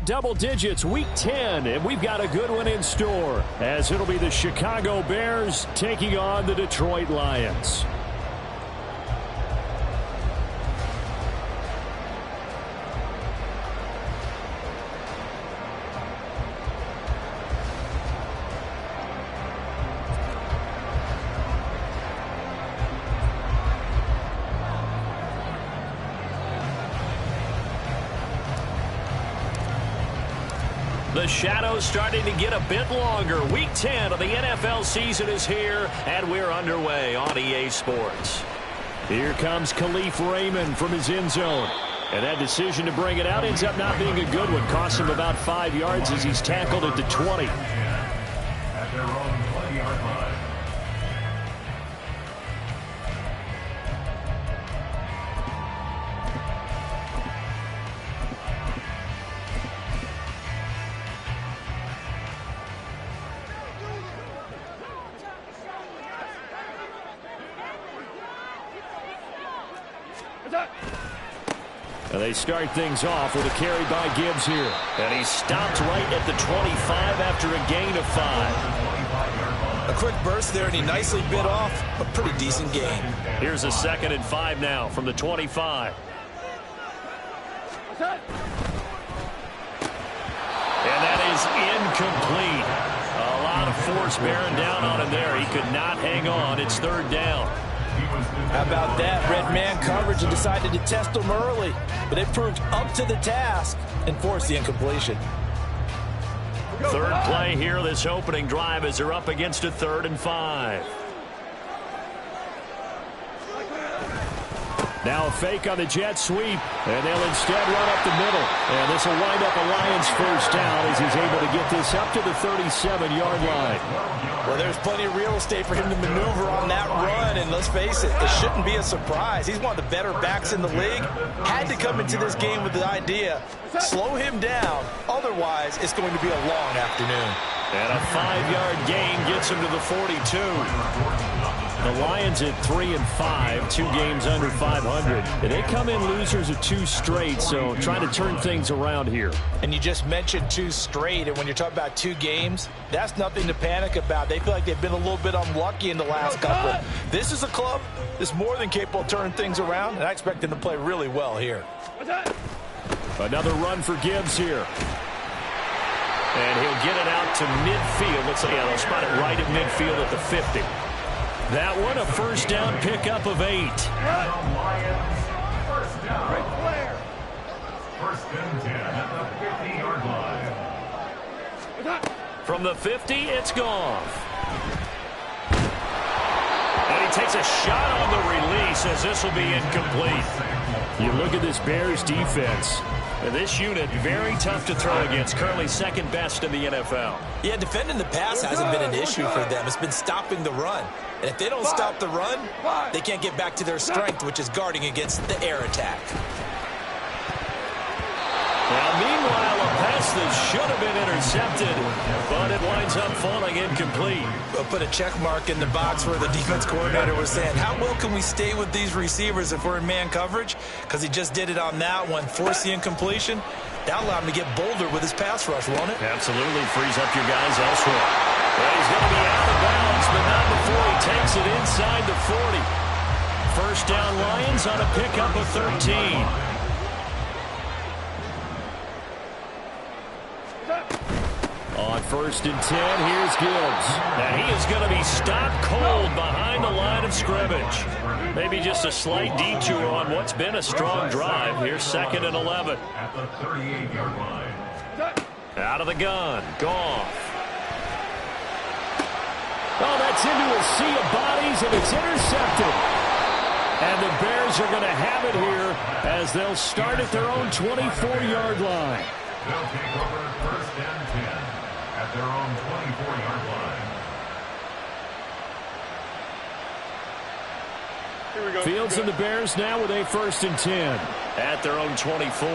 double digits week 10, and we've got a good one in store, as it'll be the Chicago Bears taking on the Detroit Lions. The shadow's starting to get a bit longer. Week 10 of the NFL season is here, and we're underway on EA Sports. Here comes Khalif Raymond from his end zone. And that decision to bring it out ends up not being a good one. Costs him about 5 yards as he's tackled at the 20. At their own 20-yard line. And they start things off with a carry by Gibbs here. And he stopped right at the 25 after a gain of 5. A quick burst there, and he nicely bit off a pretty decent gain. Here's a 2nd and 5 now from the 25. And that is incomplete. A lot of force bearing down on him there. He could not hang on. It's 3rd down. How about that? Red man coverage and decided to test him early. But it proved up to the task and forced the incompletion. 3rd play here this opening drive as they're up against a 3rd and 5. Now a fake on the jet sweep, and they'll instead run up the middle. And this will wind up a Lions 1st down as he's able to get this up to the 37-yard line. Well, there's plenty of real estate for him to maneuver on that run, and let's face it, it shouldn't be a surprise. He's one of the better backs in the league. Had to come into this game with the idea, slow him down, otherwise it's going to be a long afternoon. And a 5-yard gain gets him to the 42. The Lions at 3 and 5, 2 games under 500. And they come in losers of 2 straight, so trying to turn things around here. And you just mentioned 2 straight, and when you're talking about 2 games, that's nothing to panic about. They feel like they've been a little bit unlucky in the last couple. This is a club that's more than capable of turning things around, and I expect them to play really well here. Another run for Gibbs here. And he'll get it out to midfield. Looks like they'll spot it right at midfield at the 50. That one, a 1st down pickup of 8. Lions, 1st down. Right player. 1st and 10 at the 50-yard line. From the 50, it's Goff. And he takes a shot on the release as this will be incomplete. You look at this Bears defense. And this unit, very tough to throw against. Currently 2nd best in the NFL. Yeah, defending the pass hasn't been an issue for them. It's been stopping the run. And if they don't stop the run, they can't get back to their strength, which is guarding against the air attack. Now, meanwhile, a pass that should have been intercepted, but it winds up falling incomplete. We'll put a check mark in the box where the defense coordinator was saying, how well can we stay with these receivers if we're in man coverage? Because he just did it on that one, forced the incompletion. That allowed him to get bolder with his pass rush, won't it? Absolutely frees up your guys elsewhere. Well, he's going to be out of bounds, but not before he takes it inside the 40. 1st down Lions on a pickup of 13. On 1st and 10, here's Gibbs. Now he is going to be stopped cold behind the line of scrimmage. Maybe just a slight detour on what's been a strong drive. Here's 2nd and 11. At the 38-yard line. Out of the gun, Goff. Oh, that's into a sea of bodies, and it's intercepted. And the Bears are going to have it here as they'll start at their own 24-yard line. They'll take over 1st and 10 at their own 24-yard line. Here we go. Fields and the Bears now with a 1st and 10. At their own 24.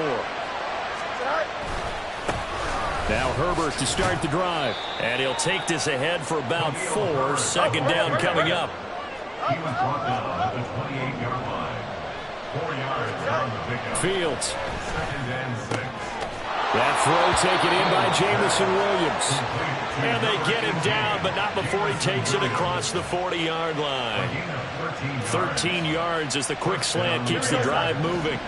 Now Herbert to start the drive. And he'll take this ahead for about 4. 2nd down coming up. He was brought down at the 28-yard line. 4 yards on the pickup. Fields. 2nd and 6. That throw taken in by Jamison Williams. And they get him down, but not before he takes it across the 40-yard line. 13 yards as the quick slant keeps the drive moving.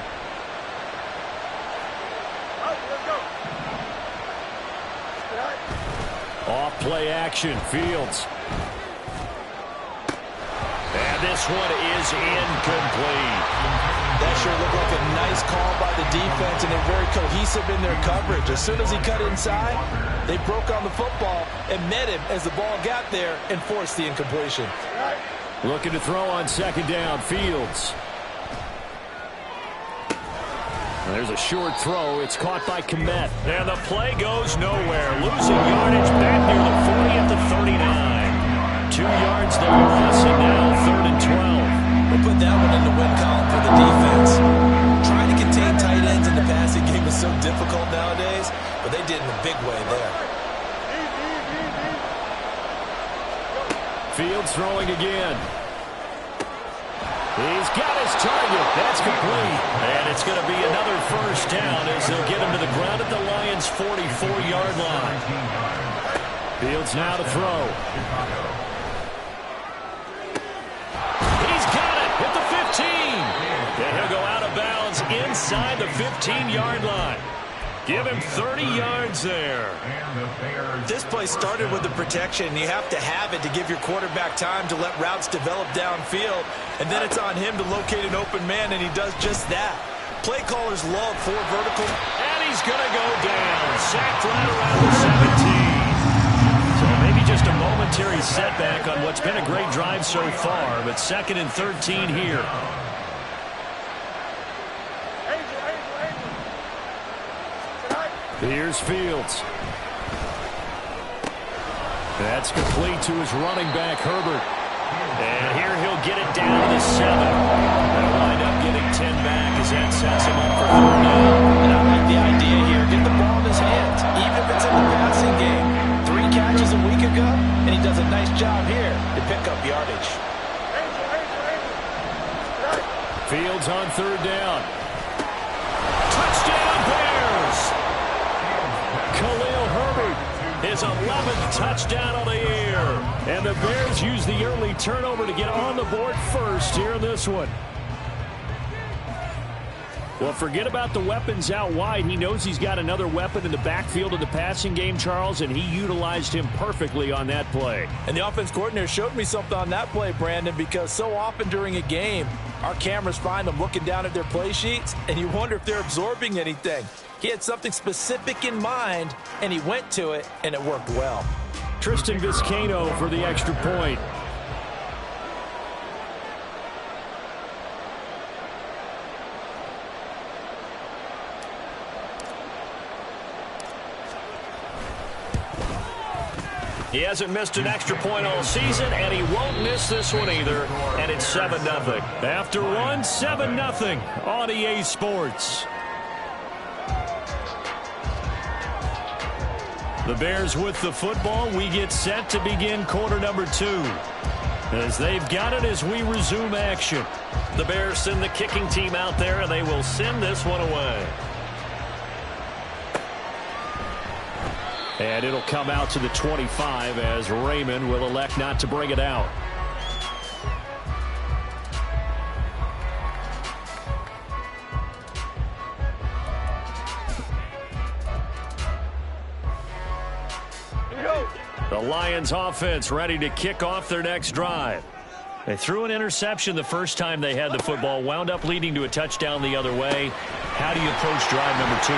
Off play action, Fields. And this one is incomplete. That sure looked like a nice call by the defense, and they're very cohesive in their coverage. As soon as he cut inside, they broke on the football and met him as the ball got there and forced the incompletion. Looking to throw on second down, Fields. There's a short throw. It's caught by Kmet. And the play goes nowhere. Losing yardage back near the 40 at the 39. 2 yards there plus, and now 3rd and 12. We'll put that one in the win column for the defense. Trying to contain tight ends in the passing game is so difficult nowadays, but they did in a big way there. Fields throwing again. He's got his target. That's complete. And it's going to be another first down as they'll get him to the ground at the Lions' 44-yard line. Fields now to throw. He's got it at the 15. And he'll go out of bounds inside the 15-yard line. Give him 30 yards there. This play started with the protection. You have to have it to give your quarterback time to let routes develop downfield. And then it's on him to locate an open man, and he does just that. Play callers love 4 vertical. And he's going to go down. Sacked right around the 17. So maybe just a momentary setback on what's been a great drive so far. But 2nd and 13 here. Here's Fields. That's complete to his running back, Herbert. And here he'll get it down to the 7. They'll wind up getting 10 back as that sets him up for 3rd down. And I like the idea here. Get the ball in his hands, even if it's in the passing game. 3 catches a week ago, and he does a nice job here to pick up yardage. Fields on 3rd down. Touchdown, Bears! Khalil Herbert, his 11th touchdown on the year. And the Bears use the early turnover to get on the board first here in this one. Well, forget about the weapons out wide. He knows he's got another weapon in the backfield of the passing game, Charles, and he utilized him perfectly on that play. And the offense coordinator showed me something on that play, Brandon, because so often during a game, our cameras find them looking down at their play sheets, and you wonder if they're absorbing anything. He had something specific in mind, and he went to it, and it worked well. Tristan Vizcaino for the extra point. He hasn't missed an extra point all season, and he won't miss this one either. And it's 7-0. After one, 7-0 on EA Sports. The Bears with the football. We get set to begin quarter number 2. As they've got it as we resume action. The Bears send the kicking team out there, and they will send this one away. And it'll come out to the 25 as Raymond will elect not to bring it out. The Lions offense ready to kick off their next drive. They threw an interception the first time they had the football, wound up leading to a touchdown the other way. How do you approach drive number 2?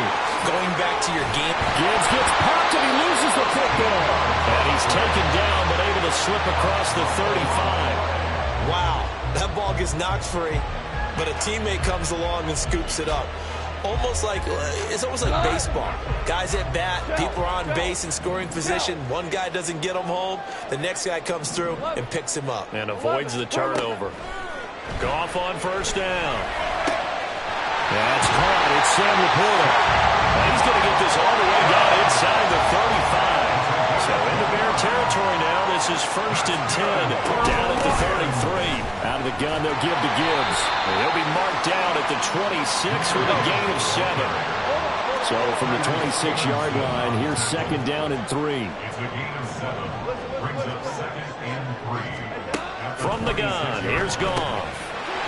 Going back to your game. Gibbs gets popped and he loses the football. And he's taken down but able to slip across the 35. Wow, that ball gets knocked free, but a teammate comes along and scoops it up. It's almost like baseball. Guys at bat, people are on base in scoring position. One guy doesn't get him home. The next guy comes through and picks him up. And avoids the turnover. Goff on first down. That's caught. It's Sam Laporta. He's going to get this all the way down inside the 35. So into Bear territory now. This is 1st and 10 down at the 33. Out of the gun, they'll give to Gibbs. And he'll be marked down at the 26 with a gain of 7. So from the 26-yard line, here's 2nd down and 3. It's a gain of 7. Brings up 2nd and 3. From the gun, here's Goff.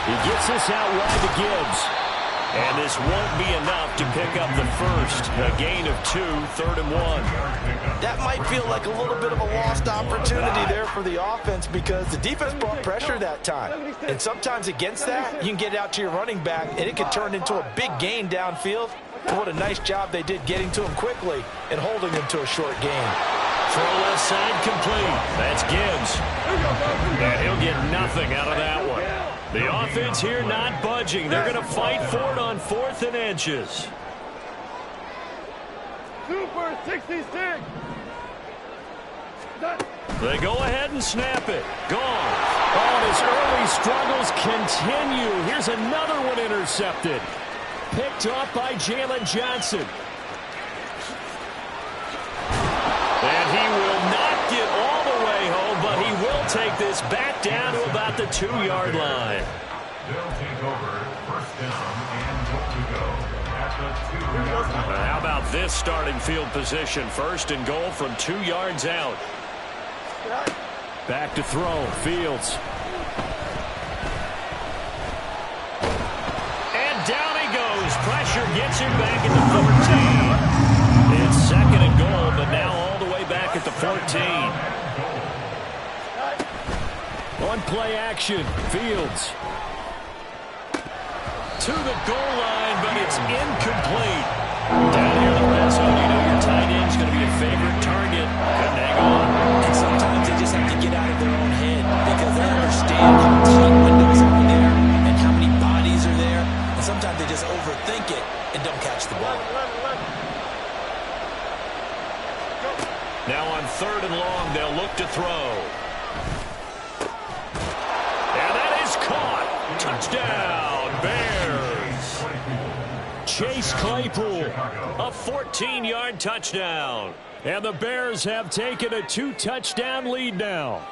He gets this out wide to Gibbs. And this won't be enough to pick up the first. A gain of 2, 3rd and 1. That might feel like a little bit of a lost opportunity there for the offense because the defense brought pressure that time. And sometimes against that, you can get it out to your running back, and it can turn into a big gain downfield. But what a nice job they did getting to him quickly and holding him to a short gain. Throw left side complete. That's Gibbs. And he'll get nothing out of that one. The offense here not budging. They're going to fight for it on 4th and inches. Super 66. They go ahead and snap it. Gone. Oh, his early struggles continue. Here's another one intercepted. Picked off by Jalen Johnson. And he will not get all the way home, but he will take this back down to about the 2-yard line. They'll take over 1st down and goal to go at the 2-yard line. How about this starting field position? 1st and goal from 2 yards out. Back to throw. Fields. And down he goes. Pressure gets him back at the 14. It's 2nd and goal, but now all the way back at the 14. On play action. Fields. To the goal line, but it's incomplete. Down here in the red zone, you know your tight end's going to be a favorite target. Couldn't hang on. And sometimes they just have to get out of their own head because they understand how tight windows are there and how many bodies are there. And sometimes they just overthink it and don't catch the ball. Now on 3rd and long, they'll look to throw. And that is caught. Touchdown, Bears. Chase Claypool, a 14-yard touchdown. And the Bears have taken a 2-touchdown lead now.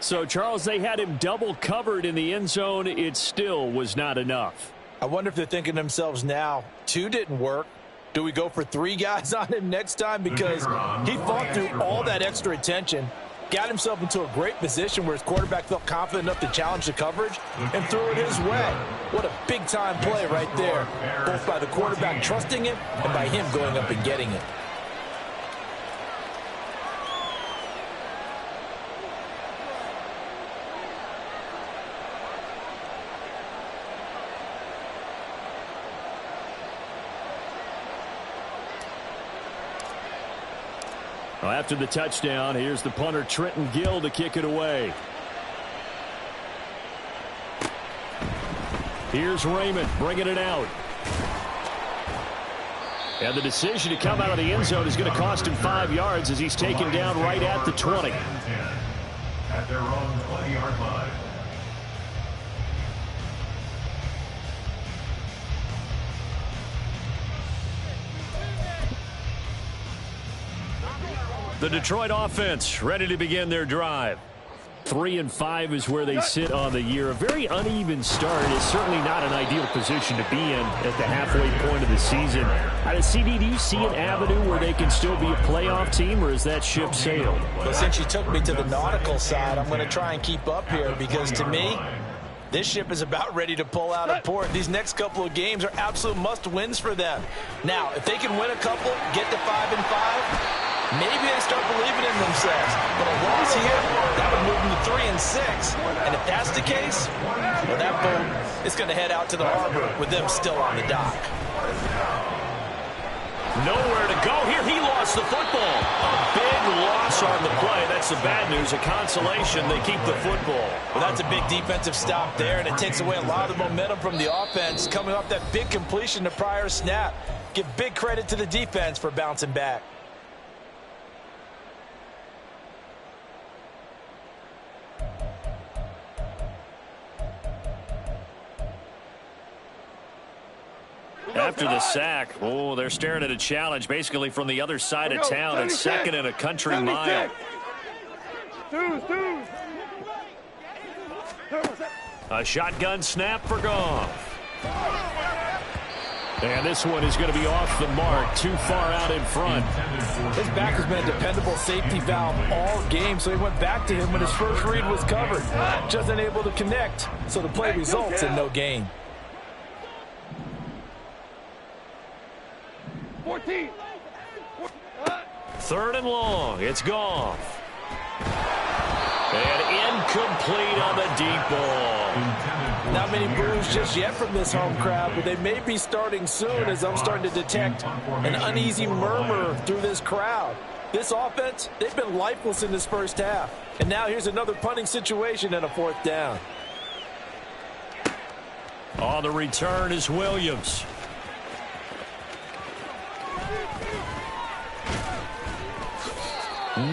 So, Charles, they had him double covered in the end zone. It still was not enough. I wonder if they're thinking to themselves now, 2 didn't work. Do we go for 3 guys on him next time? Because he fought through all that extra attention, got himself into a great position where his quarterback felt confident enough to challenge the coverage and threw it his way. What a big-time play right there, both by the quarterback trusting him and by him going up and getting it. Well, after the touchdown, here's the punter Trenton Gill to kick it away. Here's Raymond bringing it out. And the decision to come out of the end zone is going to cost him 5 yards as he's taken down right at the 20. At their own 20-yard line. The Detroit offense ready to begin their drive. 3-5 is where they sit on the year. A very uneven start is certainly not an ideal position to be in at the halfway point of the season. CD, do you see an avenue where they can still be a playoff team, or is that ship sailed? Well, since you took me to the nautical side, I'm going to try and keep up here because to me, this ship is about ready to pull out of port. These next couple of games are absolute must-wins for them. Now, if they can win a couple, get to 5-5, maybe they start believing in themselves. But a loss here, that would move them to 3-6. And if that's the case, well, that boat is going to head out to the harbor with them still on the dock. Nowhere to go here. He lost the football. A big loss on the play. That's the bad news. A consolation. They keep the football. Well, that's a big defensive stop there, and it takes away a lot of the momentum from the offense coming off that big completion the prior snap. Give big credit to the defense for bouncing back. After the sack, oh, they're staring at a challenge basically from the other side of town. It's 2nd and a country mile. A shotgun snap for Goff. And this one is going to be off the mark, too far out in front. His back has been a dependable safety valve all game, so he went back to him when his first read was covered. Just unable to connect, so the play results in no gain. 14. 3rd and long. It's Goff. And incomplete on the deep ball. Not many boos just yet from this home crowd, but they may be starting soon as I'm starting to detect an uneasy murmur through this crowd. This offense, they've been lifeless in this first half. And now here's another punting situation and a 4th down. On the return is Williams.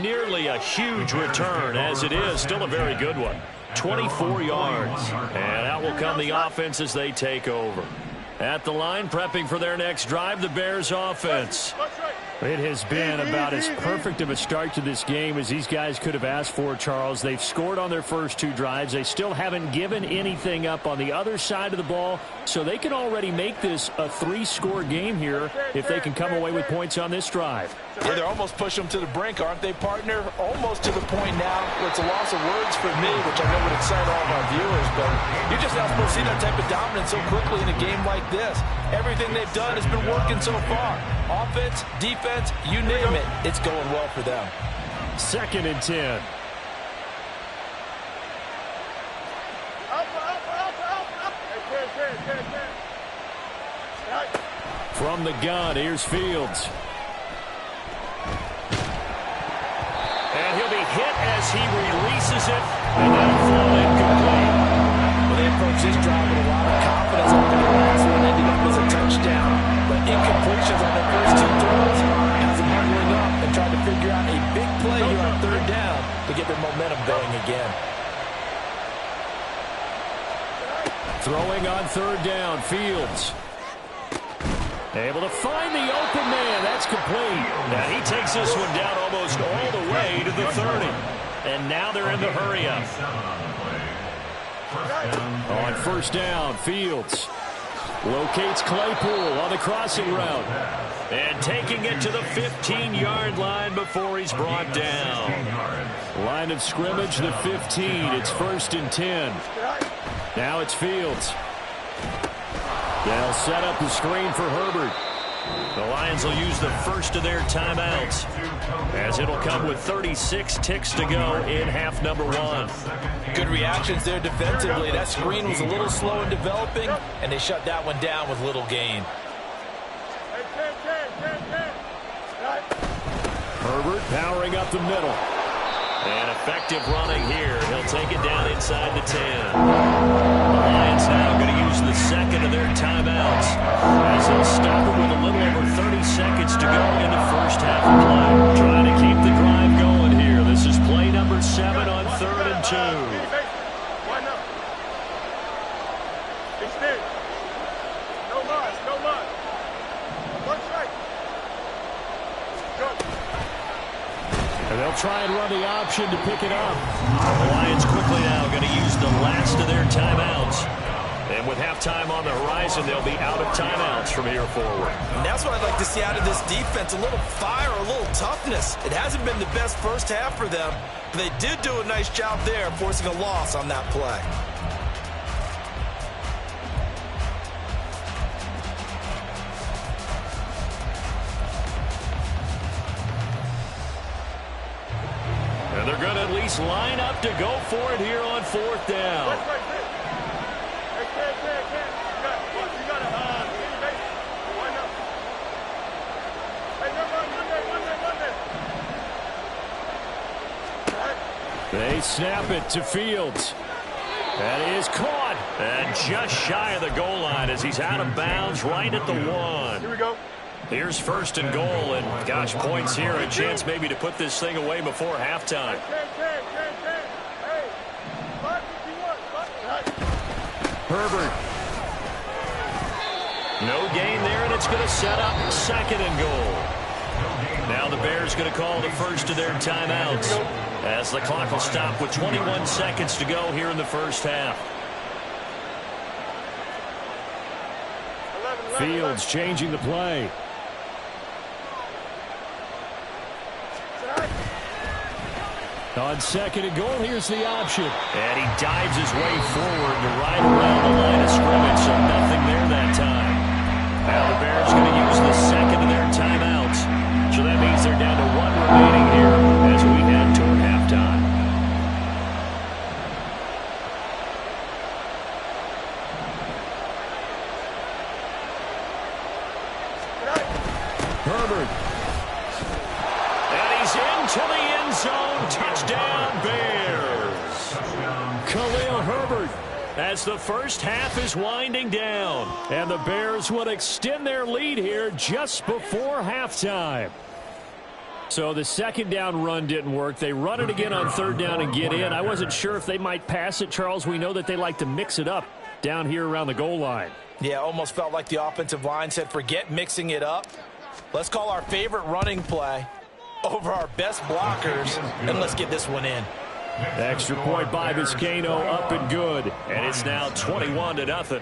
Nearly a huge return as it is. Still a very good one. 24 yards. And out will come the offense as they take over. At the line, prepping for their next drive, the Bears offense. It has been about as perfect of a start to this game as these guys could have asked for, Charles. They've scored on their first 2 drives. They still haven't given anything up on the other side of the ball, so they can already make this a 3-score game here if they can come away with points on this drive. Yeah, they're almost pushing them to the brink, aren't they, partner? Almost to the point now where it's a loss of words for me, which I know would excite all of our viewers, but you're just not supposed to see that type of dominance so quickly in a game like this. Everything they've done has been working so far. Offense, defense, you name it, it's going well for them. 2nd and 10. From the gun, here's Fields. And he'll be hit as he releases it, and that'll fall incomplete. Well, they approach this drive with a lot of confidence after the last one ended up as a touchdown. But incompletions on their first 2 throws has them huddling up and trying to figure out a big play here on 3rd down to get their momentum going again. Throwing on 3rd down, Fields. Able to find the open man. That's complete. And he takes this one down almost all the way to the 30. And now they're in the hurry-up. On 1st down, Fields locates Claypool on the crossing route. And taking it to the 15-yard line before he's brought down. Line of scrimmage, the 15. It's 1st and 10. Now it's Fields. They'll set up the screen for Herbert. The Lions will use the first of their timeouts, as it'll come with 36 ticks to go in half number 1. Good reactions there defensively. That screen was a little slow in developing, and they shut that one down with little gain. Herbert powering up the middle. And effective running here. He'll take it down inside the 10. The Lions now going to use the second of their timeouts as they'll stop it with a little over 30 seconds to go in the first half of play. Trying to keep the drive going here. This is play number 7 on 3rd and 2. And they'll try and run the option to pick it up. The Lions quickly now going to use the last of their timeouts. And with halftime on the horizon, they'll be out of timeouts from here forward. And that's what I'd like to see out of this defense, a little fire, a little toughness. It hasn't been the best first half for them, but they did do a nice job there forcing a loss on that play. And they're going to at least line up to go for it here on 4th down. They snap it to Fields. That is caught. And just shy of the goal line as he's out of bounds right at the 1. Here we go. Here's 1st and goal, and gosh, points here, a chance maybe to put this thing away before halftime. Herbert. No gain there, and it's going to set up 2nd and goal. Now the Bears going to call the first of their timeouts as the clock will stop with 21 seconds to go here in the first half. Fields changing the play. On second and goal, here's the option. And he dives his way forward to right around the line of scrimmage, so nothing there that time. Now the Bears going to use the second of their timeouts. So that means they're down to one remaining here as we head toward halftime. Herbert. And he's into the end zone. Touchdown, Bears. Khalil Herbert. As the first half is winding down. And the Bears would extend their lead here just before halftime. So the second down run didn't work. They run it again on third down and get in. I wasn't sure if they might pass it, Charles. We know that they like to mix it up down here around the goal line. Yeah, almost felt like the offensive line said, forget mixing it up. Let's call our favorite running play over our best blockers, and let's get this one in. Extra point by Vizcaino, up and good. And it's now 21-0.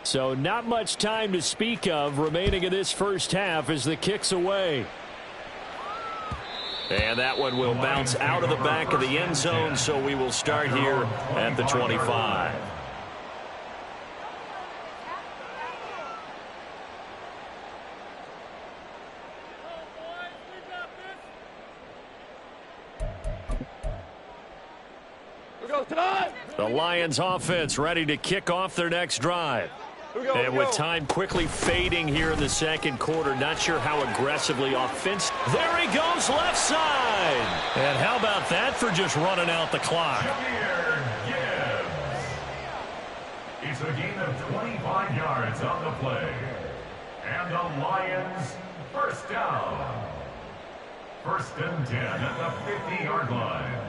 So not much time to speak of remaining in this first half as the kick's away. And that one will bounce out of the back of the end zone, so we will start here at the 25. The Lions offense ready to kick off their next drive. And with time quickly fading here in the second quarter, not sure how aggressively offensive. There he goes, left side. And how about that for just running out the clock? It's a gain of 25 yards on the play. And the Lions first down. First and 10 at the 50-yard line.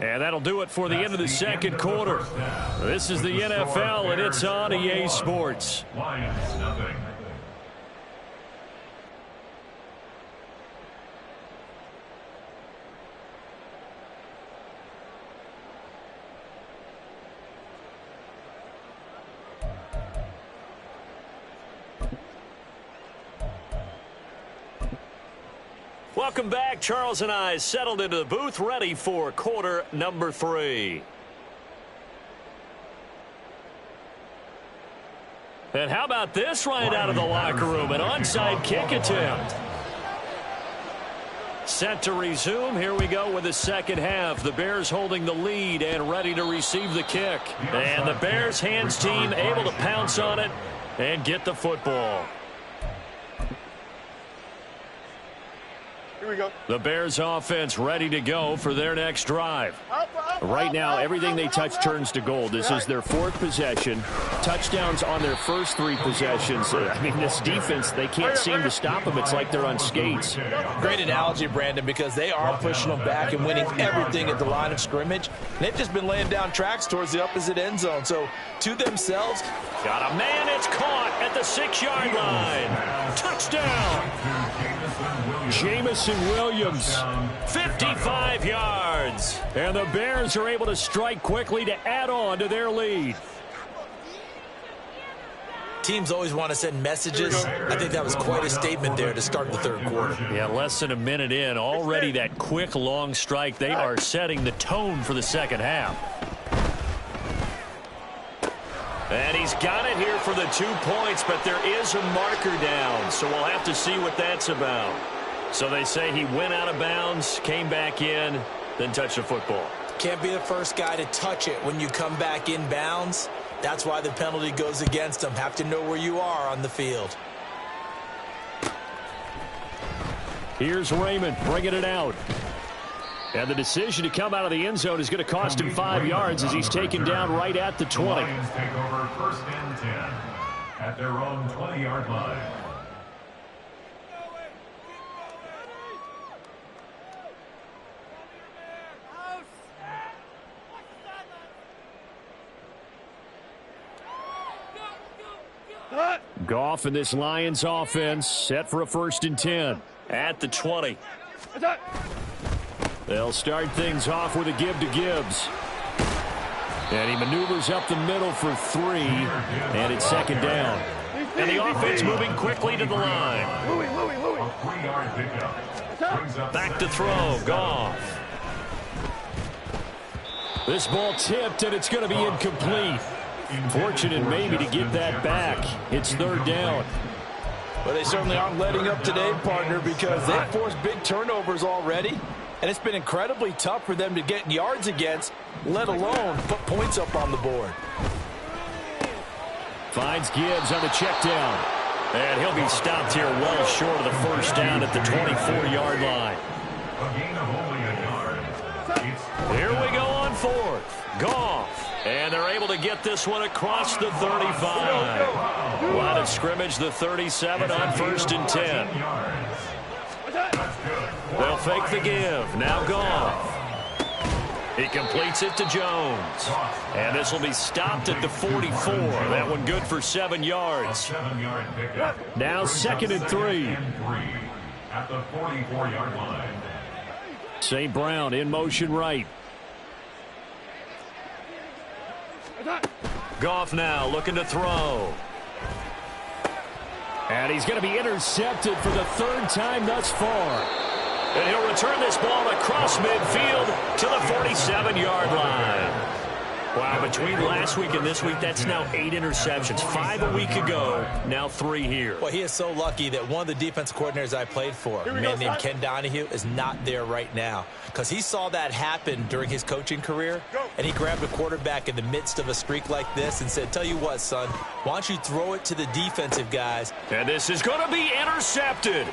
And that'll do it for the end of the second quarter. This is the NFL, and it's on EA Sports. Lions, nothing. Welcome back. Charles and I settled into the booth, ready for quarter number 3. And how about this right out of the locker room? An onside kick attempt. Set to resume. Here we go with the second half. The Bears holding the lead and ready to receive the kick. And the Bears hands team able to pounce on it and get the football. Here we go. The Bears offense ready to go for their next drive. Right now, everything they touch turns to gold. This is their 4th possession. Touchdowns on their first 3 possessions. I mean, this defense, they can't seem to stop them. It's like they're on skates. Great analogy, Brandon, because they are pushing them back and winning everything at the line of scrimmage. They've just been laying down tracks towards the opposite end zone. So, to themselves, got a man. It's caught at the 6-yard line. Touchdown. Jamison Williams. 55 yards. And the Bears are able to strike quickly to add on to their lead. teams always want to send messages. I think that was quite a statement there to start the third quarter. Yeah, less than a minute in. Already that quick, long strike. They are setting the tone for the second half. And he's got it here for the 2 points, but there is a marker down, so we'll have to see what that's about. So they say he went out of bounds, came back in, then touched the football. Can't be the first guy to touch it when you come back in bounds. That's why the penalty goes against him. Have to know where you are on the field. Here's Raymond bringing it out. And the decision to come out of the end zone is going to cost him 5 yards as he's taken down right at the 20. The Lions take over first and 10 at their own 20-yard line. Goff and this Lions offense set for a 1st and 10. At the 20. They'll start things off with a give to Gibbs. And he maneuvers up the middle for 3, and it's 2nd down. And the offense moving quickly to the line. Back to throw, Goff. This ball tipped, and it's going to be incomplete. Fortunate maybe to get that back. It's 3rd down. Well, they certainly aren't letting up today, partner, because they've forced big turnovers already, and it's been incredibly tough for them to get yards against, let alone put points up on the board. Finds Gibbs on the check down. And he'll be stopped here well short of the 1st down at the 24-yard line. Here we go on 4th. Goff. And they're able to get this one across the 35. Line of scrimmage, the 37 on 1st and 10. They'll fake the give. Now Goff. He completes it to Jones. And this will be stopped at the 44. That one good for 7 yards. Now 2nd and 3. At the 44-yard line. St. Brown in motion right. Goff now looking to throw. And he's going to be intercepted for the 3rd time thus far. And he'll return this ball across midfield to the 47-yard line. Wow, between last week and this week, that's now 8 interceptions. 5 a week ago, now 3 here. Well, he is so lucky that one of the defense coordinators I played for, a man named Ken Donahue, is not there right now. Because he saw that happen during his coaching career, and he grabbed a quarterback in the midst of a streak like this and said, tell you what, son, why don't you throw it to the defensive guys? And this is going to be intercepted.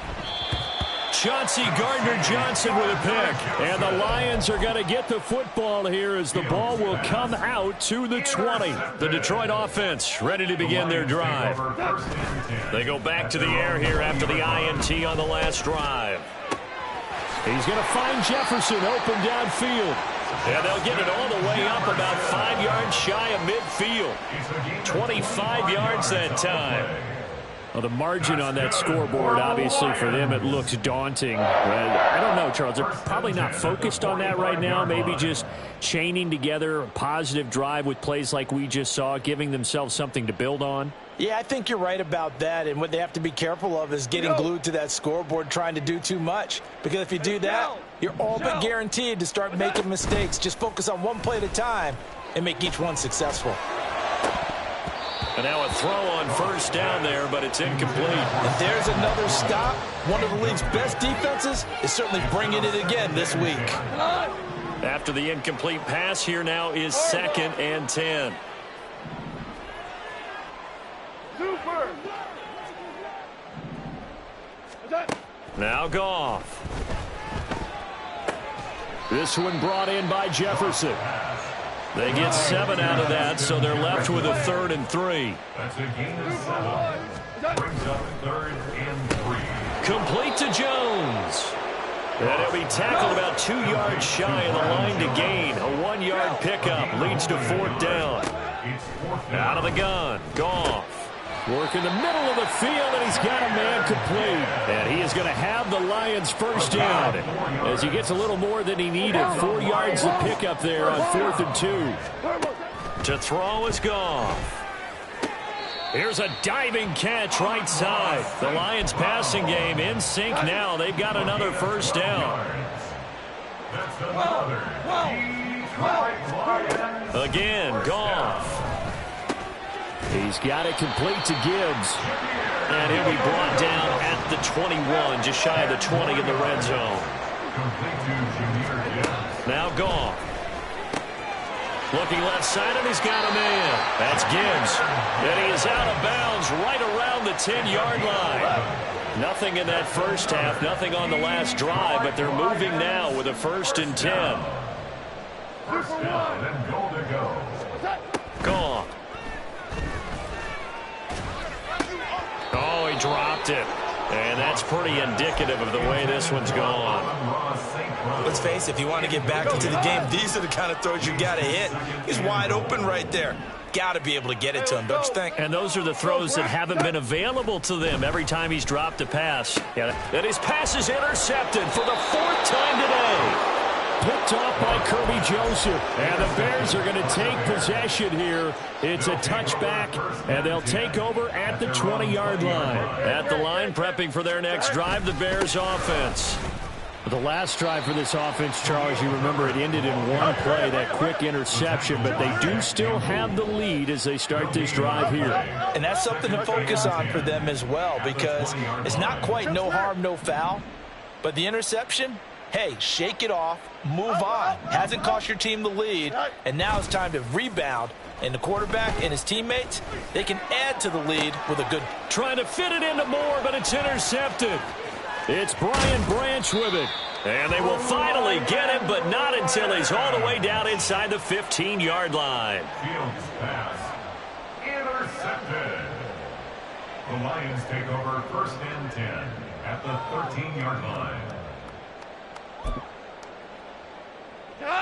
Chauncey Gardner-Johnson with a pick. And the Lions are going to get the football here as the ball will come out to the 20. The Detroit offense ready to begin their drive. They go back to the air here after the INT on the last drive. He's going to find Jefferson open downfield. And they'll get it all the way up about 5 yards shy of midfield. 25 yards that time. Well, the margin on that scoreboard, obviously, for them, it looks daunting. I don't know, Charles. They're probably not focused on that right now. Maybe just chaining together a positive drive with plays like we just saw, giving themselves something to build on. Yeah, I think you're right about that. And what they have to be careful of is getting glued to that scoreboard trying to do too much. Because if you do that, you're all but guaranteed to start making mistakes. Just focus on one play at a time and make each one successful. And now a throw on 1st down there, but it's incomplete. And there's another stop. One of the league's best defenses is certainly bringing it again this week. After the incomplete pass, here now is 2nd and 10. Now Goff. This one brought in by Jefferson. They get 7 out of that, so they're left with a 3rd and 3. That's a gain of 7. Brings up 3rd and 3. Complete to Jones. And he'll be tackled about 2 yards shy of the line to gain. A 1-yard pickup leads to 4th down. Out of the gun, Goff. Work in the middle of the field, and he's got a man complete. And he is going to have the Lions' 1st down as he gets a little more than he needed. 4 yards to pick up there on 4th and 2. To throw is Goff. Here's a diving catch right side. The Lions' passing game in sync now. They've got another 1st down. Again, Goff. He's got it complete to Gibbs. And he'll be brought down at the 21, just shy of the 20 in the red zone. Now Goff. Looking left side, and he's got a man. That's Gibbs. And he is out of bounds right around the 10-yard line. Nothing in that 1st half, nothing on the last drive, but they're moving now with a 1st and 10. 1st down and goal to go. Goff. Oh, he dropped it. And that's pretty indicative of the way this one's gone. Let's face it, if you want to get back into the game, these are the kind of throws you got to hit. He's wide open right there. got to be able to get it to him, don't you think? And those are the throws that haven't been available to them every time he's dropped a pass. Yeah, and his pass is intercepted for the 4th time today. Picked off by Kirby Joseph. And the Bears are going to take possession here. It's a touchback, and they'll take over at the 20-yard line. At the line, prepping for their next drive, the Bears offense. The last drive for this offense, Charles, you remember it ended in one play, that quick interception, but they do still have the lead as they start this drive here. And that's something to focus on for them as well, because it's not quite no harm, no foul, but the interception, hey, shake it off, move on. Hasn't cost your team the lead, and now it's time to rebound. And the quarterback and his teammates, they can add to the lead with a good... Trying to fit it into Moore, but it's intercepted. It's Brian Branch with it. And they will finally get him, but not until he's all the way down inside the 15-yard line. Fields pass intercepted. The Lions take over 1st and 10 at the 13-yard line.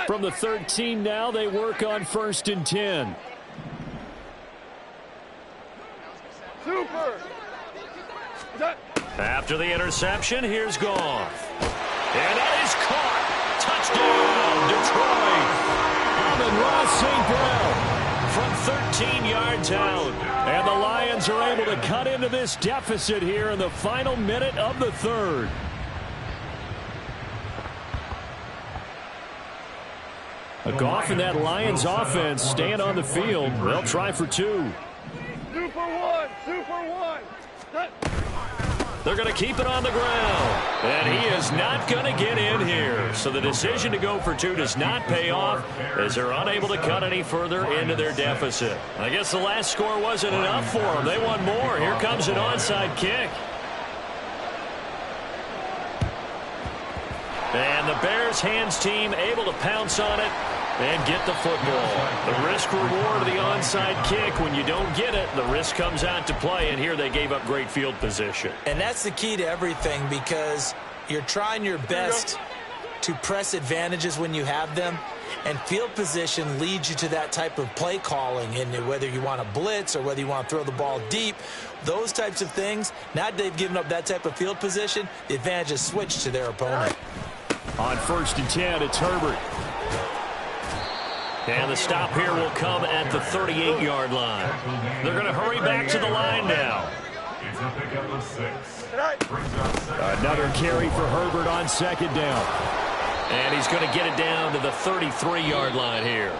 From the 13 now, they work on 1st and 10. Super. After the interception, here's Goff. And that is caught. Touchdown, Detroit. Amon-Ra St. Brown from 13 yards out. And the Lions are able to cut into this deficit here in the final minute of the 3rd. Goff and that Lions offense staying on the field. They'll try for 2. Super one. Super one. They're going to keep it on the ground. And he is not going to get in here. So the decision to go for 2 does not pay off as they're unable to cut any further into their deficit. I guess the last score wasn't enough for them. They want more. Here comes an onside kick. And the Bears hands team able to pounce on it and get the football. The risk reward of the onside kick. When you don't get it, the risk comes out to play, and here they gave up great field position. And that's the key to everything, because you're trying your best to press advantages when you have them, and field position leads you to that type of play calling. And whether you want to blitz or whether you want to throw the ball deep, those types of things, now that they've given up that type of field position, the advantage is switched to their opponent. On 1st and 10, it's Herbert. And the stop here will come at the 38-yard line. They're going to hurry back to the line now. It's a pickup of 6. Another carry for Herbert on 2nd down. And he's going to get it down to the 33-yard line here.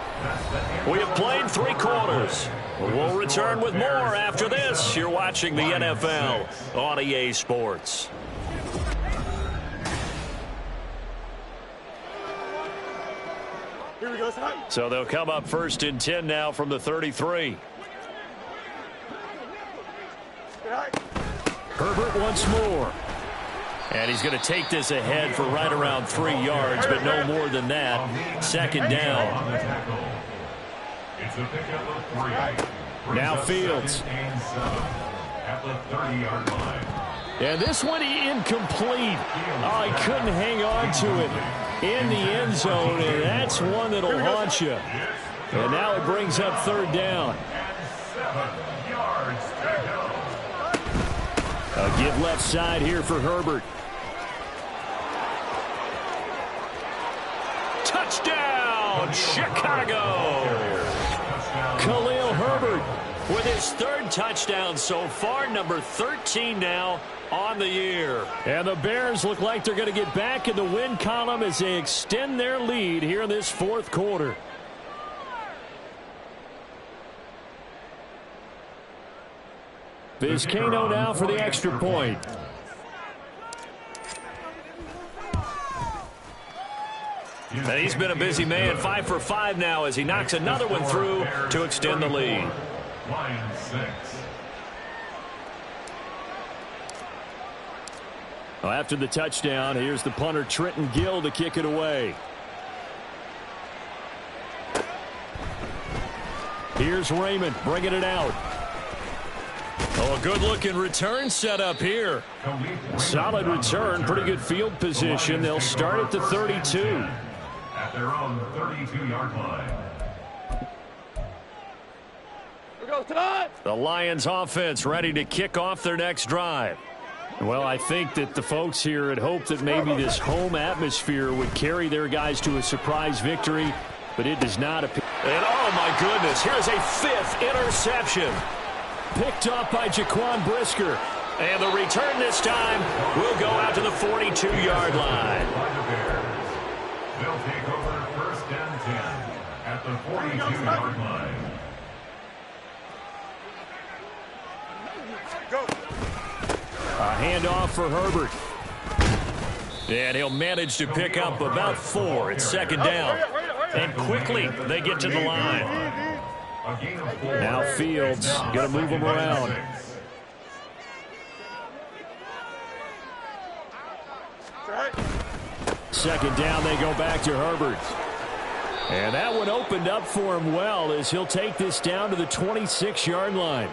We have played 3 quarters. We'll return with more after this. You're watching the NFL on EA Sports. So they'll come up 1st and 10 now from the 33. Herbert once more. And he's going to take this ahead for right around 3 yards, but no more than that. 2nd down. It's a pickup of 3. Now Fields. At the 30-yard line. And this one incomplete. Oh, he couldn't hang on to it in the end zone, and that's one that'll haunt you. And now it brings up 3rd down. And 7 yards to go. A give left side here for Herbert. Touchdown, Chicago! Khalil Herbert with his 3rd touchdown so far, number 13 now on the year. And the Bears look like they're going to get back in the win column as they extend their lead here in this 4th quarter. Vizcaino now for the extra point. And he's been a busy man, 5 for 5 now as he knocks another one through to extend the lead. Lions 6. Well, after the touchdown, here's the punter Trenton Gill to kick it away. Here's Raymond bringing it out. Oh, a good-looking return set up here. Solid return, pretty good field position. They'll start at the 32. At their own 32-yard line. The Lions offense ready to kick off their next drive. Well, I think that the folks here had hoped that maybe this home atmosphere would carry their guys to a surprise victory, but it does not appear. And oh my goodness, here's a 5th interception. Picked up by Jaquan Brisker. And the return this time will go out to the 42-yard line. They'll take over 1st and 10 at the 42-yard line. A handoff for Herbert. And he'll manage to pick up about 4. It's 2nd down. And quickly they get to the line. Now Fields going to move them around. 2nd down, they go back to Herbert. And that one opened up for him well as he'll take this down to the 26-yard line.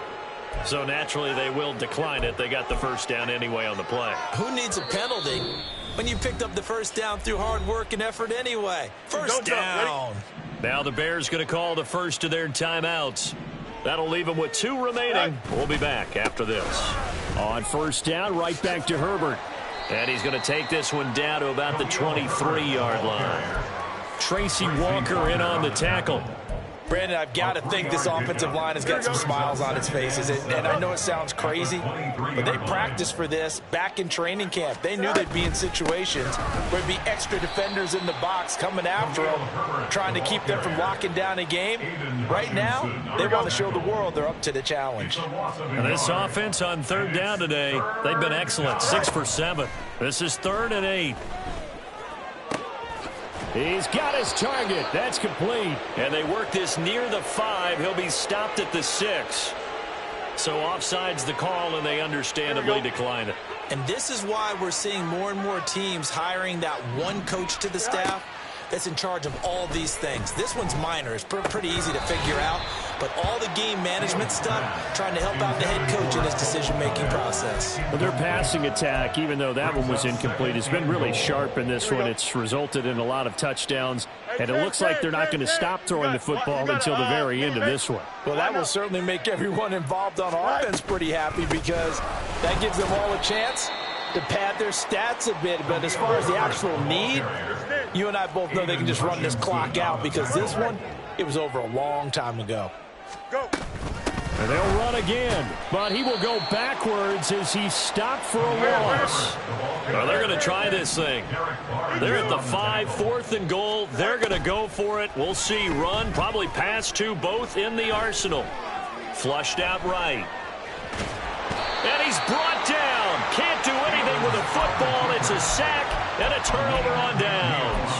So naturally they will decline it. They got the 1st down anyway on the play. Who needs a penalty when you picked up the 1st down through hard work and effort anyway? 1st down. Now the Bears going to call the first of their timeouts. That'll leave them with 2 remaining. We'll be back after this. On 1st down, right back to Herbert. And he's going to take this one down to about the 23-yard line. Tracy Walker in on the tackle. Brandon, I've got to think this offensive line has got some smiles on its faces. And I know it sounds crazy, but they practiced for this back in training camp. They knew they'd be in situations where there'd be extra defenders in the box coming after them, trying to keep them from locking down a game. Right now, they want to show the world they're up to the challenge. And this offense on 3rd down today, they've been excellent, 6 for 7. This is 3rd and 8. He's got his target. That's complete. And they work this near the 5. He'll be stopped at the 6. So offside's the call, and they understandably decline it. And this is why we're seeing more and more teams hiring that one coach to the staff that's in charge of all these things. This one's minor. It's pretty easy to figure out. But all the game management stuff, trying to help out the head coach in his decision-making process. Well, their passing attack, even though that one was incomplete, has been really sharp in this one. It's resulted in a lot of touchdowns, and it looks like they're not going to stop throwing the football until the very end of this one. Well, that will certainly make everyone involved on offense pretty happy because that gives them all a chance to pad their stats a bit. But as far as the actual need, you and I both know they can just run this clock out because this one, it was over a long time ago. Go. And they'll run again, but he will go backwards as he's stopped for a loss. Well, they're going to try this thing. They're at the 5, 4th and goal. They're going to go for it. We'll see. Run, probably pass to both in the arsenal. Flushed out right. And he's brought down. Can't do anything with a football. It's a sack and a turnover on downs.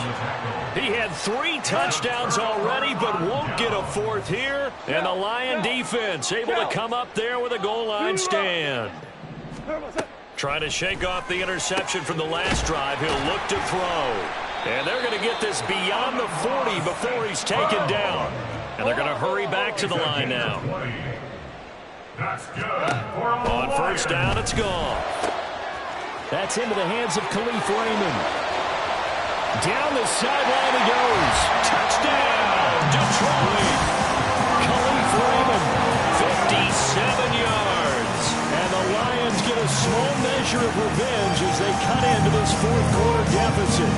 He had 3 touchdowns already, but won't get a 4th here. And the Lion defense able to come up there with a goal line stand. Trying to shake off the interception from the last drive. He'll look to throw. And they're going to get this beyond the 40 before he's taken down. And they're going to hurry back to the line now. That's good. On 1st down, it's gone. That's into the hands of Khalif Raymond. Down the sideline he goes. Touchdown, Detroit. Khalif Raymond, 57 yards. and the Lions get a small measure of revenge as they cut into this 4th quarter deficit.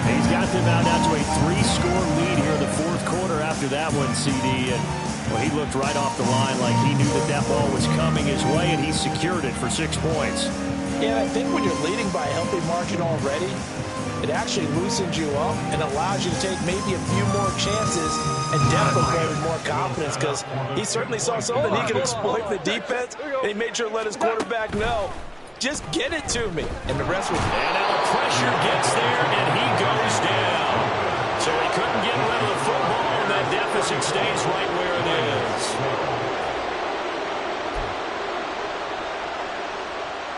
He's got them out now to a 3-score lead here in the 4th quarter after that one, CD. And well, he looked right off the line like he knew that that ball was coming his way, and he secured it for 6 points. Yeah, I think when you're leading by a healthy margin already, it actually loosens you up and allows you to take maybe a few more chances and definitely play with more confidence because he certainly saw something he could exploit the defense, and he made sure to let his quarterback know, just get it to me. And the rest was... And now the pressure gets there, and he goes down. So he couldn't get rid of the football, and that deficit stays right where it is.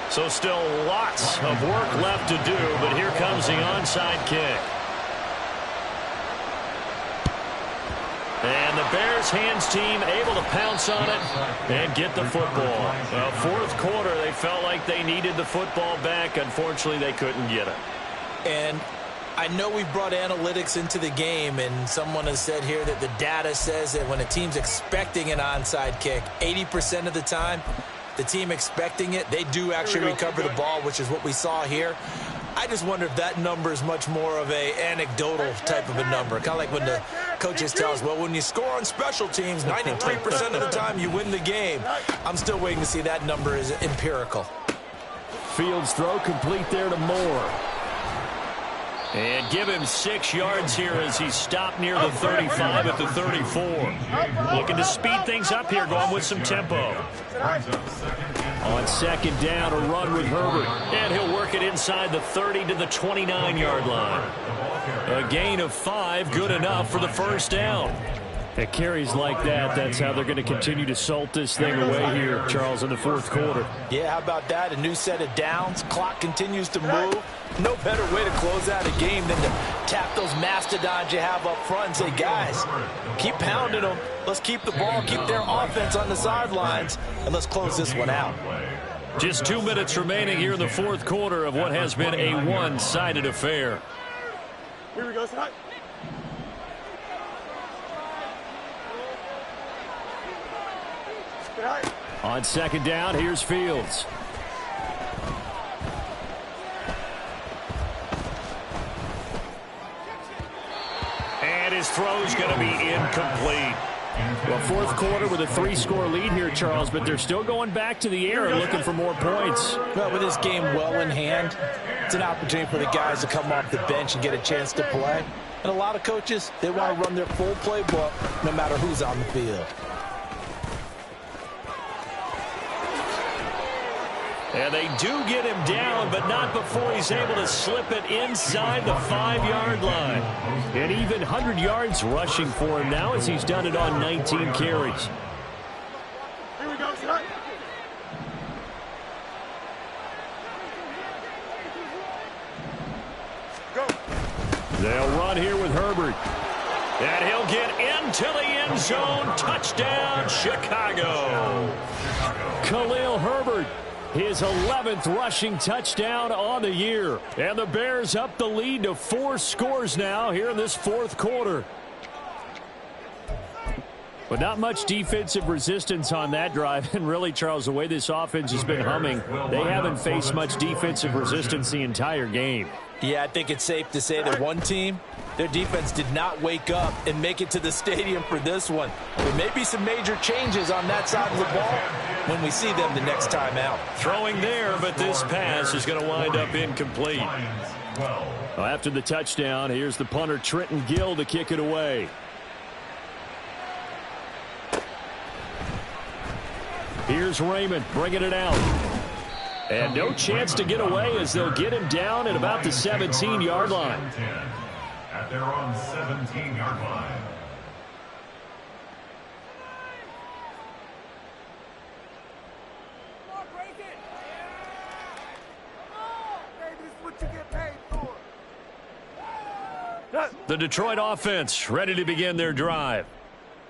So still lots of work left to do, but here comes the onside kick. And the Bears hands team able to pounce on it and get the football. Well, 4th quarter, they felt like they needed the football back. Unfortunately, they couldn't get it. And I know we brought analytics into the game, and someone has said here that the data says that when a team's expecting an onside kick, 80% of the time, the team expecting it, they do actually recover the ball, which is what we saw here. I just wonder if that number is much more of a anecdotal type of a number. Kind of like when the coaches tell us, well, when you score on special teams, 93% of the time you win the game. I'm still waiting to see that number is empirical. Fields throw complete there to Moore. And give him 6 yards here as he stopped near the 35 at the 34. Looking to speed things up here, going with some tempo. On second down, a run with Herbert. And he'll work it inside the 30 to the 29-yard line. A gain of 5, good enough for the first down. At carries like that, that's how they're going to continue to salt this thing away here, Charles, in the fourth quarter. Yeah, how about that? A new set of downs. Clock continues to move. No better way to close out a game than to tap those mastodons you have up front and say, guys, keep pounding them. Let's keep the ball, keep their offense on the sidelines, and let's close this one out. Just 2 minutes remaining here in the fourth quarter of what has been a one-sided affair. Here we go, son. On second down, here's Fields. And his throw's going to be incomplete. Well, fourth quarter with a 3-score lead here, Charles, but they're still going back to the air and looking for more points. Well, with this game well in hand, it's an opportunity for the guys to come off the bench and get a chance to play. And a lot of coaches, they want to run their full playbook no matter who's on the field. And they do get him down, but not before he's able to slip it inside the 5-yard line. And even 100 yards rushing for him now as he's done it on 19 carries. Here we go, son. Go. They'll run here with Herbert. And he'll get into the end zone. Touchdown, Chicago. Khalil Herbert. His 11th rushing touchdown on the year. And the Bears up the lead to 4 scores now here in this fourth quarter. But not much defensive resistance on that drive. And really, Charles, the way this offense has been humming, they haven't faced much defensive resistance the entire game. Yeah, I think it's safe to say that one team, their defense did not wake up and make it to the stadium for this one. There may be some major changes on that side of the ball when we see them the next time out. Throwing there, but this pass is going to wind up incomplete. Well, after the touchdown, here's the punter, Trenton Gill, to kick it away. Here's Raymond bringing it out. And no chance to get away as they'll get him down at about the 17-yard line. At their own 17-yard line. Come on, break it. Come on, baby, this is what you get paid for. The Detroit offense ready to begin their drive.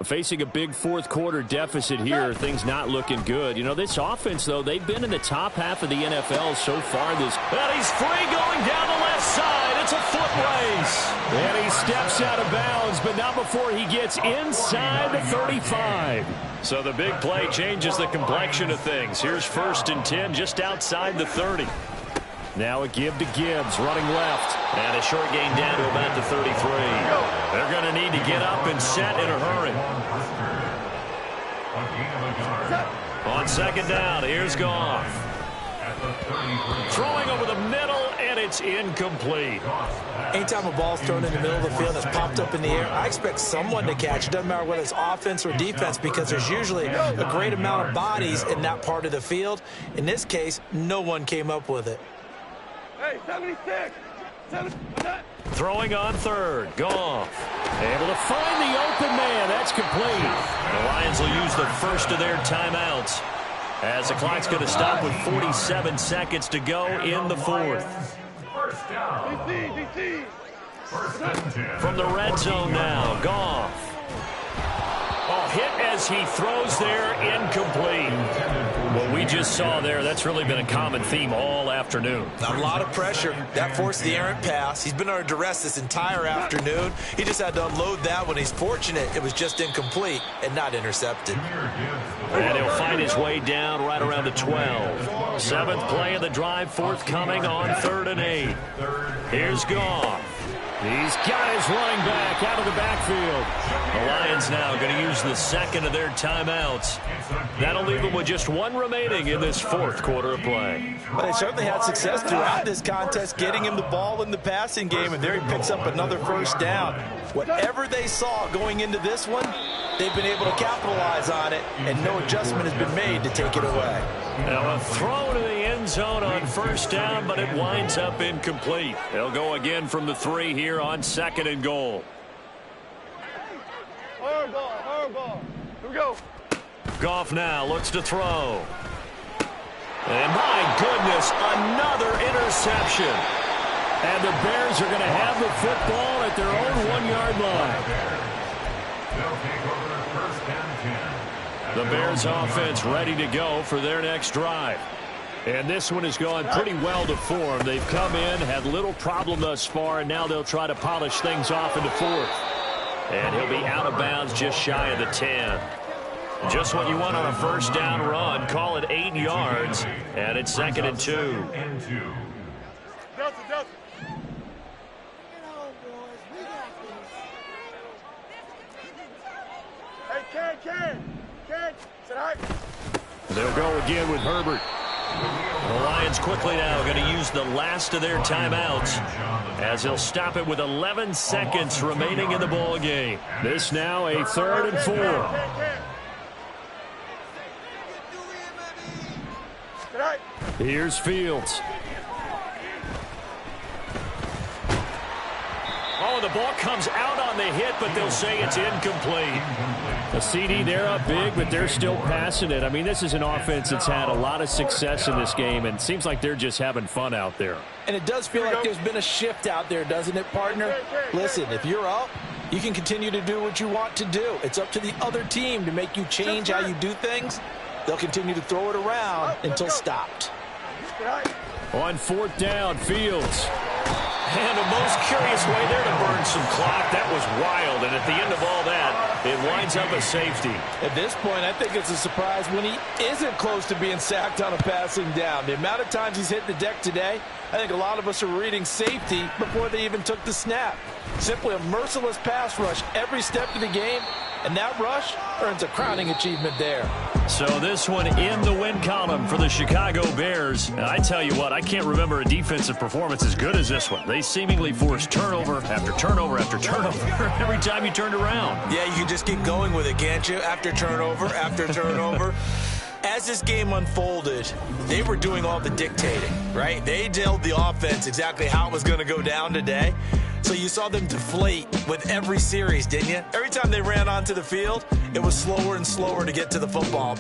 Facing a big fourth quarter deficit here, things not looking good. You know, this offense, though, they've been in the top half of the NFL so far this. And he's free going down the left side. It's a foot race. And he steps out of bounds, but not before he gets inside the 35. So the big play changes the complexion of things. Here's 1st and 10 just outside the 30. Now a give to Gibbs, running left. And a short gain down to about the 33. They're going to need to get up and set in a hurry. On second down, here's Goff. Throwing over the middle, and it's incomplete. Anytime a ball's thrown in the middle of the field that's popped up in the air, I expect someone to catch it. Doesn't matter whether it's offense or defense, because there's usually a great amount of bodies in that part of the field. In this case, no one came up with it. Hey, 76. Throwing on 3rd, Goff. Able to find the open man. That's complete. The Lions will use the first of their timeouts as the clock's going to stop with 47 seconds to go in the fourth. First down. DC. First and 10. From the red zone now, Goff. Oh, hit as he throws there, incomplete. What we just saw there, that's really been a common theme all afternoon. A lot of pressure. That forced the errant pass. He's been under duress this entire afternoon. He just had to unload that one. He's fortunate it was just incomplete and not intercepted. And he'll find his way down right around the 12. Seventh play of the drive forthcoming on 3rd and 8. Here's Goff. He's got his running back out of the backfield. The Lions now going to use the second of their timeouts. That'll leave them with just one remaining in this 4th quarter of play. But they certainly had success throughout this contest, getting him the ball in the passing game, and there he picks up another first down. Whatever they saw going into this one, they've been able to capitalize on it, and no adjustment has been made to take it away. Now a throw to the end zone on first down, but it winds up incomplete. They'll go again from the 3 here on 2nd and goal. Hard ball. Here we go. Goff now looks to throw. And my goodness, another interception. And the Bears are going to have the football at their own 1-yard line. They'll take over 1st and 10. The Bears offense ready to go for their next drive. And this one has gone pretty well to form. They've come in, had little problem thus far, and now they'll try to polish things off into 4th. And he'll be out of bounds just shy of the 10. Just what you want on a first down run. Call it 8 yards, and it's 2nd and 2. Delta. Hey, Ken, sit high. They'll go again with Herbert. The Lions quickly now going to use the last of their timeouts as they'll stop it with 11 seconds remaining in the ball game. This now a 3rd and 4. Here's Fields. Oh, the ball comes out on the hit, but they'll say it's incomplete. A CD, they're up big, but they're still passing it. I mean, this is an offense that's had a lot of success in this game, and it seems like they're just having fun out there. And it does feel like there's been a shift out there, doesn't it, partner? Listen, if you're up, you can continue to do what you want to do. It's up to the other team to make you change how you do things. They'll continue to throw it around until stopped. On 4th down, Fields. And a most curious way there to burn some clock. That was wild, and at the end of all that, it winds up a safety. At this point, I think it's a surprise when he isn't close to being sacked on a passing down. The amount of times he's hit the deck today, I think a lot of us are reading safety before they even took the snap. Simply a merciless pass rush every step of the game, and that rush earns a crowning achievement there. So this one in the win column for the Chicago Bears. And I tell you what, I can't remember a defensive performance as good as this one. They seemingly forced turnover after turnover after turnover every time you turned around. Yeah, you can just keep going with it, can't you? After turnover. As this game unfolded, they were doing all the dictating, right? They told the offense exactly how it was going to go down today. So you saw them deflate with every series, didn't you? Every time they ran onto the field, it was slower and slower to get to the football.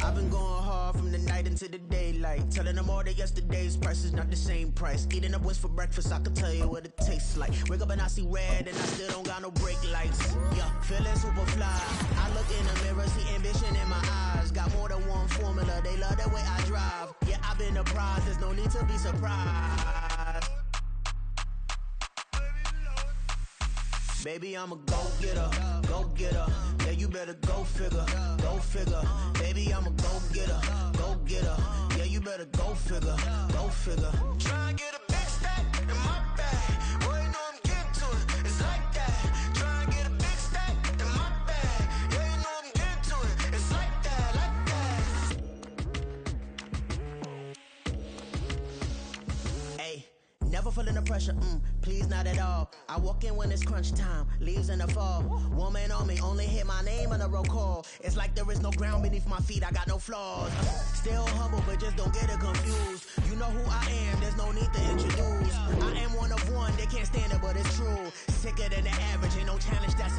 I've been going hard from the night into the daylight, telling them all that yesterday's price is not the same price. Eating up wings for breakfast, I can tell you what it tastes like. Wake up and I see red and I still don't got no brake lights. Yeah, feeling super fly. I look in the mirror, see ambition in my eyes. Got more than one formula, they love the way I drive. Yeah, I've been a prize, there's no need to be surprised. Baby, I'm a go-getter, go-getter. Yeah, you better go figure, go figure. Baby, I'm a go-getter, go-getter. Yeah, you better go figure, go figure. Try and get a big stack in my bag. Boy, you know I'm getting to it, it's like that. Try and get a big stack in my bag. Yeah, you know I'm getting to it, it's like that, like that. Hey, never feeling the pressure, please not at all. I walk in when it's crunch time, leaves in the fall. Woman on me, only hit my name on a roll call. It's like there is no ground beneath my feet, I got no flaws. Still humble, but just don't get it confused. You know who I am, there's no need to introduce. I am one of one, they can't stand it, but it's true. Sicker than the average, ain't no challenge that's